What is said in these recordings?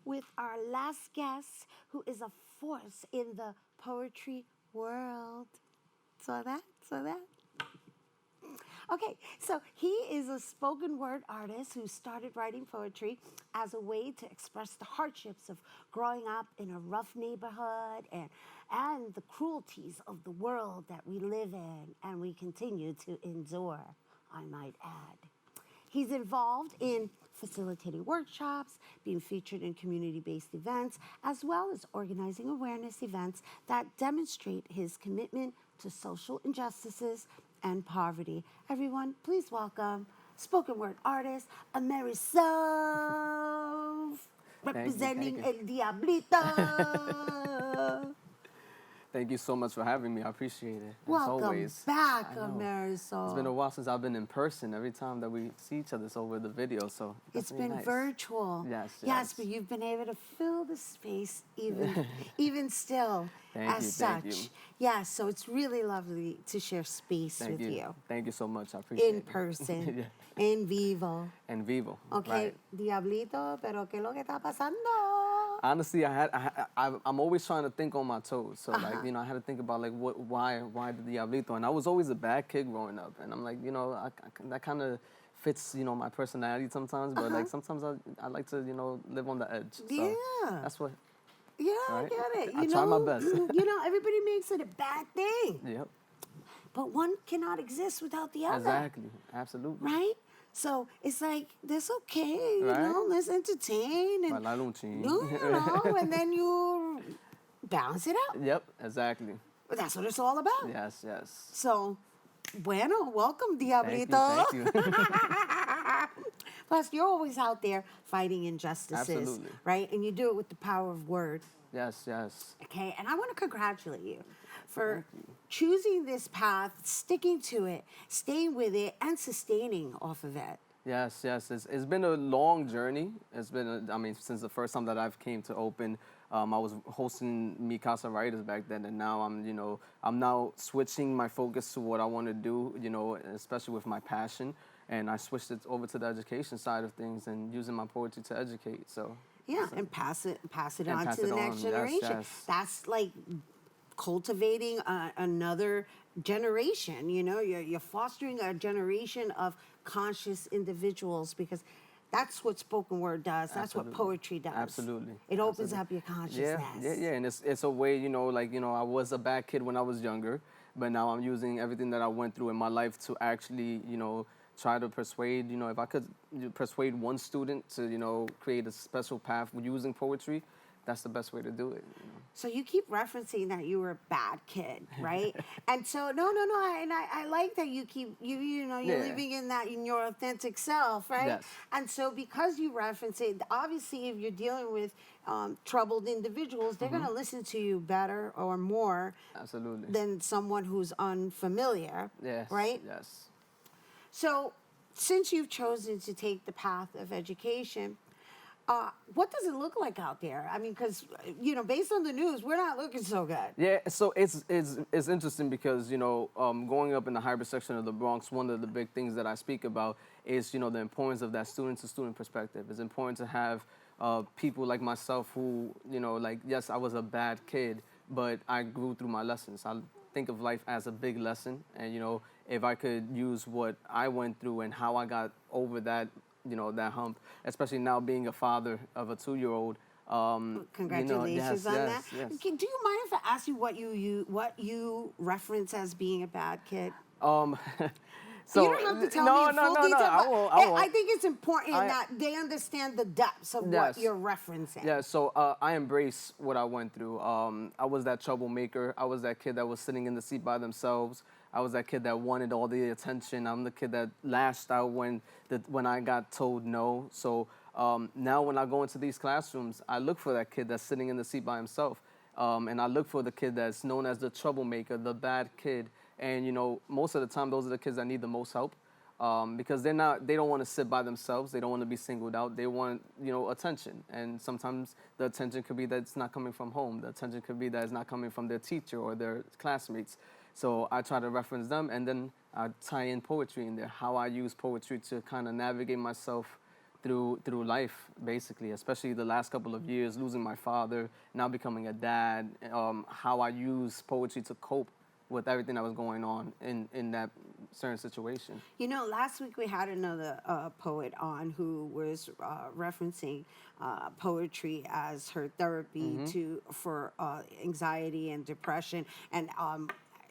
with our last guest, who is a force in the poetry world. Saw that? Saw that? Okay, so he is a spoken word artist who started writing poetry as a way to express the hardships of growing up in a rough neighborhood and the cruelties of the world that we live in and we continue to endure, I might add. He's involved in facilitating workshops, being featured in community-based events, as well as organizing awareness events that demonstrate his commitment to social injustices and poverty. Everyone, please welcome spoken word artist Ameresoul, representing El Diablito. Thank you so much for having me. I appreciate it. Welcome always. back, Ameresoul. It's been a while since I've been in person. Every time that we see each other, it's over the video, so it's been nice. Virtual. Yes, but you've been able to fill the space even still Thank you. such. Yeah, so it's really lovely to share space with you. Thank you so much. I appreciate it. In person, Yeah. en vivo. En vivo. Okay, Right. Diablito, pero ¿qué es lo que está pasando? Honestly, I'm always trying to think on my toes. So like, I had to think about like why the Diablito, and I was always a bad kid growing up, and I'm like, that kind of fits, my personality sometimes, but like sometimes I like to, live on the edge. So Yeah. that's what. Yeah, Right? I get it. I try my best. Everybody makes it a bad thing. Yep. But one cannot exist without the other. Exactly. Absolutely. Right? So it's like, that's okay, Right? let's entertain and, and then you balance it out. Yep, exactly. But that's what it's all about. Yes. So, bueno, welcome, Diablito. Thank you. Plus, you're always out there fighting injustices, Absolutely. right? And you do it with the power of word. Yes. Okay, and I want to congratulate you for choosing this path, sticking to it, staying with it, and sustaining off of it. Yes. It's been a long journey. It's been, since the first time that I've came to Open, I was hosting Mi Casa Writers back then, and now I'm now switching my focus to what I want to do, especially with my passion, and I switched it over to the education side of things and using my poetry to educate. So and pass it on to the next on. generation. Yes. That's like cultivating another generation. You're fostering a generation of conscious individuals, because that's what spoken word does. That's what poetry does. Absolutely. It opens up your consciousness. Yeah. And it's a way, I was a bad kid when I was younger, but now I'm using everything that I went through in my life to actually, try to persuade, if I could persuade one student to, create a special path using poetry, that's the best way to do it. So you keep referencing that you were a bad kid, right? And so no, and I like that you keep you're living in your authentic self, right? Yes. And so because you reference it, obviously if you're dealing with troubled individuals, they're going to listen to you better or more Absolutely. than someone who's unfamiliar, Yes. right? Yes. So since you've chosen to take the path of education, what does it look like out there? I mean, because, based on the news, we're not looking so good. Yeah, so it's interesting because, growing up in the hybrid section of the Bronx, one of the big things that I speak about is, the importance of that student-to-student perspective. It's important to have people like myself who, yes, I was a bad kid, but I grew through my lessons. I think of life as a big lesson, and, if I could use what I went through and how I got over that, that hump, especially now being a father of a 2-year-old. Congratulations on that. Yes. Do you mind if I ask you what you reference as being a bad kid? So, you don't have to tell me in full detail. I won't. I think it's important that they understand the depths of what you're referencing. Yeah, so I embrace what I went through. I was that troublemaker. I was that kid that was sitting in the seat by themselves. I was that kid that wanted all the attention. I'm the kid that lashed out when I got told no. So now when I go into these classrooms, I look for that kid that's sitting in the seat by himself. And I look for the kid that's known as the troublemaker, the bad kid. And, most of the time, those are the kids that need the most help. Because they don't want to sit by themselves. They don't want to be singled out. They want, attention. And sometimes the attention could be that it's not coming from home. The attention could be that it's not coming from their teacher or their classmates. So I try to reference them, and then I tie in poetry in there, how I use poetry to kind of navigate myself through life, basically, especially the last couple of years, losing my father, now becoming a dad, how I use poetry to cope with everything that was going on in that certain situation. You know, last week we had another poet on who was referencing poetry as her therapy for anxiety and depression, and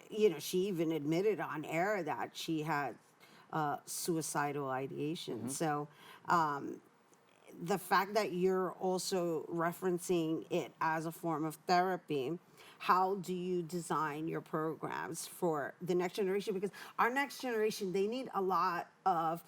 you know, she even admitted on air that she had suicidal ideation. So the fact that you're also referencing it as a form of therapy, how do you design your programs for the next generation? Because our next generation, they need a lot of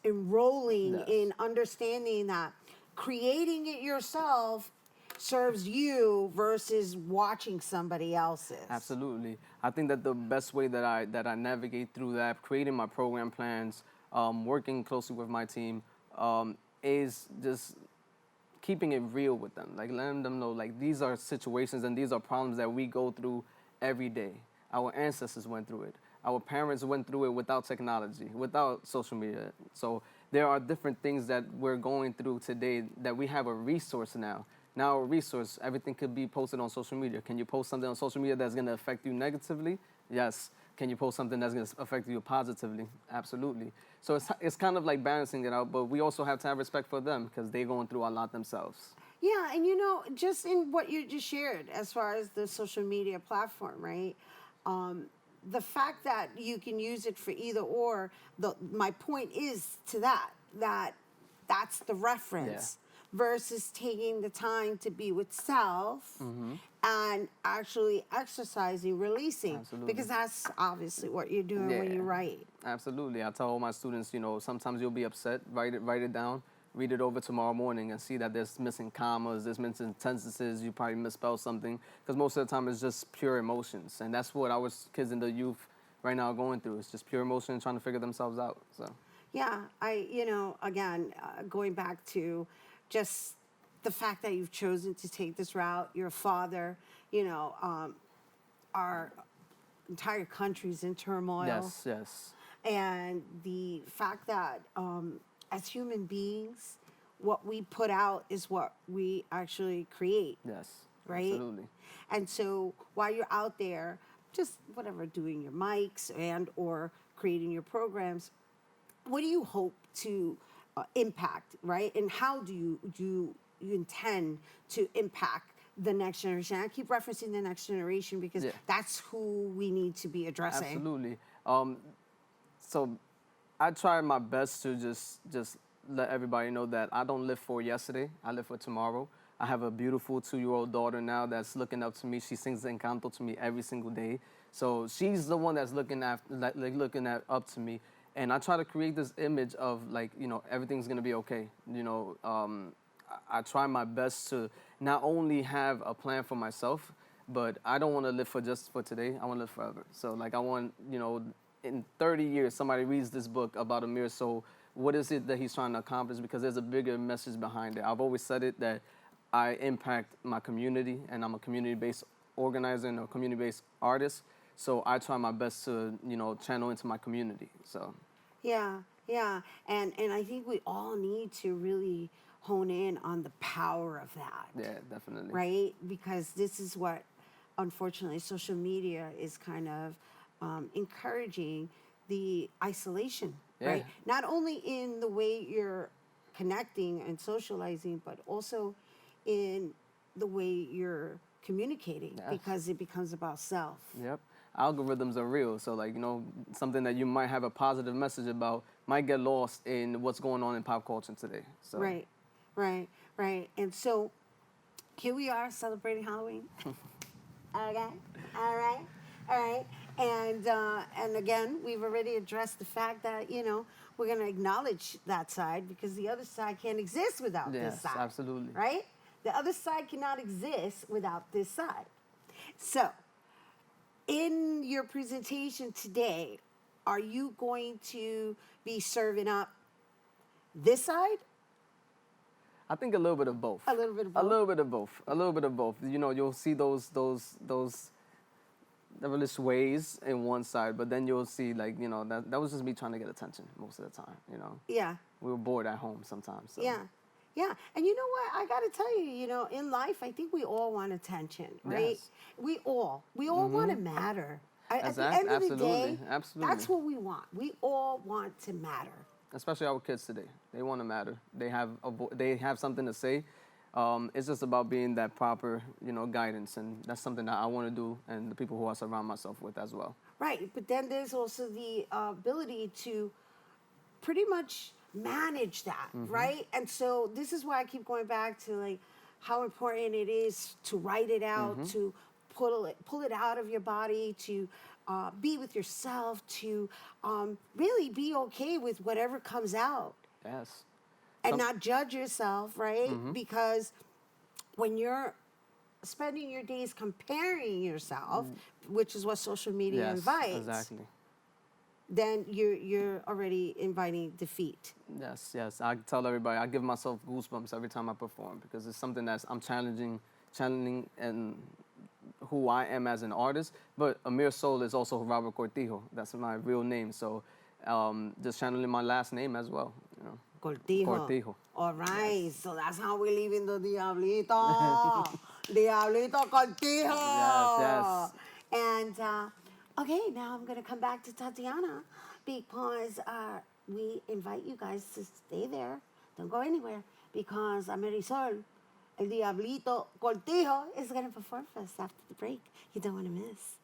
enrolling Yes. in understanding that creating it yourself serves you versus watching somebody else's. Absolutely. I think that the best way that I navigate through that, creating my program plans, working closely with my team, is just keeping it real with them, like letting them know like these are situations and these are problems that we go through every day. Our ancestors went through it. Our parents went through it without technology, without social media. So there are different things that we're going through today that we have a resource now. Now a resource, everything could be posted on social media. Can you post something on social media that's going to affect you negatively? Yes. Can you post something that's going to affect you positively? Absolutely. So it's kind of like balancing it out, but we also have to have respect for them because they're going through a lot themselves. Yeah, and you know, just in what you just shared as far as the social media platform, right? The fact that you can use it for either or, my point is to that's the reference versus taking the time to be with self and actually exercising, releasing, Absolutely. because that's obviously what you're doing when you write. Absolutely. I tell all my students, you know, sometimes you'll be upset, write it down, read it over tomorrow morning and see that there's missing commas, there's missing sentences, you probably misspelled something, because most of the time it's just pure emotions. And that's what our kids in the youth right now are going through. It's just pure emotion trying to figure themselves out. So Yeah, you know, again, going back to just the fact that you've chosen to take this route, your father, you know, our entire country's in turmoil. yes. And the fact that as human beings, what we put out is what we actually create. Yes. Right? Absolutely. And so while you're out there, just whatever, doing your mics and or creating your programs, what do you hope to impact, right? And how do you intend to impact the next generation? I keep referencing the next generation because that's who we need to be addressing. Absolutely. So I try my best to just let everybody know that I don't live for yesterday. I live for tomorrow. I have a beautiful 2-year-old daughter now that's looking up to me. She sings Encanto to me every single day. So she's the one that's looking at up to me. And I try to create this image of like, you know, everything's gonna be okay. You know, I try my best to not only have a plan for myself, but I don't want to live for just for today. I want to live forever. So like I want, you know, in 30 years, somebody reads this book about Ameresoul. What is it that he's trying to accomplish? Because there's a bigger message behind it. I've always said it that I impact my community, and I'm a community-based organizer and a community-based artist. So I try my best to, you know, channel into my community. So. Yeah, and I think we all need to really hone in on the power of that. Yeah, definitely. Right, because this is what, unfortunately, social media is kind of encouraging the isolation. Right, not only in the way you're connecting and socializing, but also in the way you're communicating, because it becomes about self. Yep. Algorithms are real. So like, you know, something that you might have a positive message about might get lost in what's going on in pop culture today. So. Right. And so here we are celebrating Halloween. Okay. All right. And again, we've already addressed the fact that, you know, we're going to acknowledge that side because the other side can't exist without this side. Yes, absolutely. Right? The other side cannot exist without this side. So, in your presentation today, are you going to be serving up this side? I think a little bit of both. A little bit of both? A little bit of both. A little bit of both. You know, you'll see those devilish ways in one side, but then you'll see, like, you know, that was just me trying to get attention most of the time, you know? Yeah. we were bored at home sometimes. So. Yeah. Yeah. And you know what? I got to tell you, in life, I think we all want attention, right? Yes. We all want to matter. At the end of the day, Absolutely. that's what we want. We all want to matter. Especially our kids today. They want to matter. They have something to say. It's just about being that proper, guidance, and that's something that I want to do, and the people who I surround myself with as well. Right. But then there's also the ability to pretty much manage that, right? And so this is why I keep going back to like how important it is to write it out, to pull it out of your body, to be with yourself, to really be okay with whatever comes out, Yes. and not judge yourself, right? Because when you're spending your days comparing yourself, which is what social media invites, exactly. then you're already inviting defeat. Yes. I tell everybody, I give myself goosebumps every time I perform because it's something that's I'm challenging and who I am as an artist. But Ameresoul is also Robert Cortijo. That's my real name. So just channeling my last name as well. Cortijo. All right, so that's how we're leaving the Diablito. Diablito Cortijo. Yes. And okay, now I'm gonna come back to Tatiana because we invite you guys to stay there. Don't go anywhere because Ameresoul, El Diablito Cortijo, is gonna perform for us after the break. You don't want to miss.